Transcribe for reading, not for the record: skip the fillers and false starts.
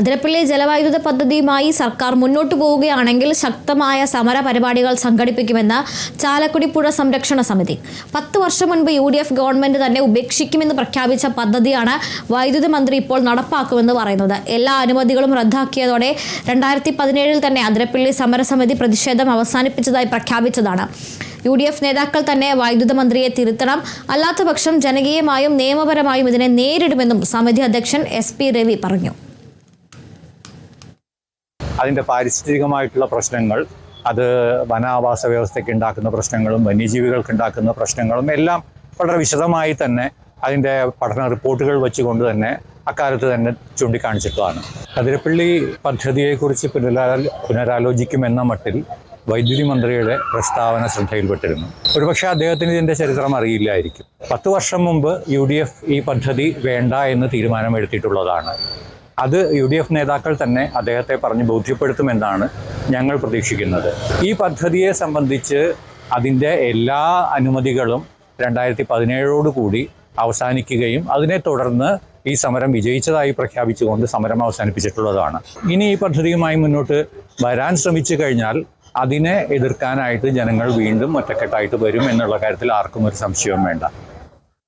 അതിരപ്പള്ളി ജലവൈദ്യുത പദ്ധതിയുമായി സർക്കാർ മുന്നോട്ടു പോവുകയാണെങ്കിൽ ശക്തമായ സമര പരിപാടികൾ സംഘടിപ്പിക്കുമെന്ന് ചാലക്കുടി പുഴ സംരക്ഷണ സമിതി. 10 വർഷം മുൻപ് UDF ഗവൺമെന്റ് തന്നെ ഉപേക്ഷിക്കുമെന്ന് പ്രഖ്യാപിച്ച പദ്ധതിയാണ് വൈദ്യുതി മന്ത്രി ഇപ്പോൾ നടപ്പാക്കുമെന്ന് പറയുന്നത്. എല്ലാ അനുമതികളും റദ്ദാക്കിയതോടെ 2017 തന്നെ അതിരപ്പള്ളി സമരസമിതി പ്രതിഷേധം അവസാനിപ്പിച്ചതായി പ്രഖ്യാപിച്ചതാണ്. UDF നേതാക്കൾ തന്നെ വൈദ്യുത മന്ത്രിയെ തിരുത്തണം, അല്ലാത്തപക്ഷം ജനകീയമായും നിയമപരമായും ഇതിനെ നേരിടുമെന്നും സമിതി അധ്യക്ഷൻ SP രവി പറഞ്ഞു. അതിൻ്റെ പാരിസ്ഥിതികമായിട്ടുള്ള പ്രശ്നങ്ങൾ, അത് വനാവാസ വ്യവസ്ഥയ്ക്ക് ഉണ്ടാക്കുന്ന പ്രശ്നങ്ങളും വന്യജീവികൾക്ക് ഉണ്ടാക്കുന്ന പ്രശ്നങ്ങളും എല്ലാം വളരെ വിശദമായി തന്നെ അതിൻ്റെ പഠന റിപ്പോർട്ടുകൾ വെച്ചുകൊണ്ട് തന്നെ അക്കാലത്ത് തന്നെ ചൂണ്ടിക്കാണിച്ചിട്ടുള്ളതാണ്. അതിരപ്പള്ളി പദ്ധതിയെക്കുറിച്ച് പുനരാലോചിക്കുമെന്ന മട്ടിൽ വൈദ്യുതി മന്ത്രിയുടെ പ്രസ്താവന ശ്രദ്ധയിൽപ്പെട്ടിരുന്നു. ഒരുപക്ഷെ അദ്ദേഹത്തിന് ഇതിൻ്റെ ചരിത്രം അറിയില്ലായിരിക്കും. 10 വർഷം മുമ്പ് UDF ഈ പദ്ധതി വേണ്ട എന്ന് തീരുമാനമെടുത്തിട്ടുള്ളതാണ്. അത് UDF നേതാക്കൾ തന്നെ അദ്ദേഹത്തെ പറഞ്ഞ് ബോധ്യപ്പെടുത്തുമെന്നാണ് ഞങ്ങൾ പ്രതീക്ഷിക്കുന്നത്. ഈ പദ്ധതിയെ സംബന്ധിച്ച് അതിൻ്റെ എല്ലാ അനുമതികളും 2017 കൂടി അവസാനിക്കുകയും അതിനെ തുടർന്ന് ഈ സമരം വിജയിച്ചതായി പ്രഖ്യാപിച്ചുകൊണ്ട് സമരം അവസാനിപ്പിച്ചിട്ടുള്ളതാണ്. ഇനി ഈ പദ്ധതിയുമായി മുന്നോട്ട് വരാൻ ശ്രമിച്ചു കഴിഞ്ഞാൽ അതിനെ എതിർക്കാനായിട്ട് ജനങ്ങൾ വീണ്ടും ഒറ്റക്കെട്ടായിട്ട് വരും എന്നുള്ള കാര്യത്തിൽ ആർക്കും ഒരു സംശയവും വേണ്ട.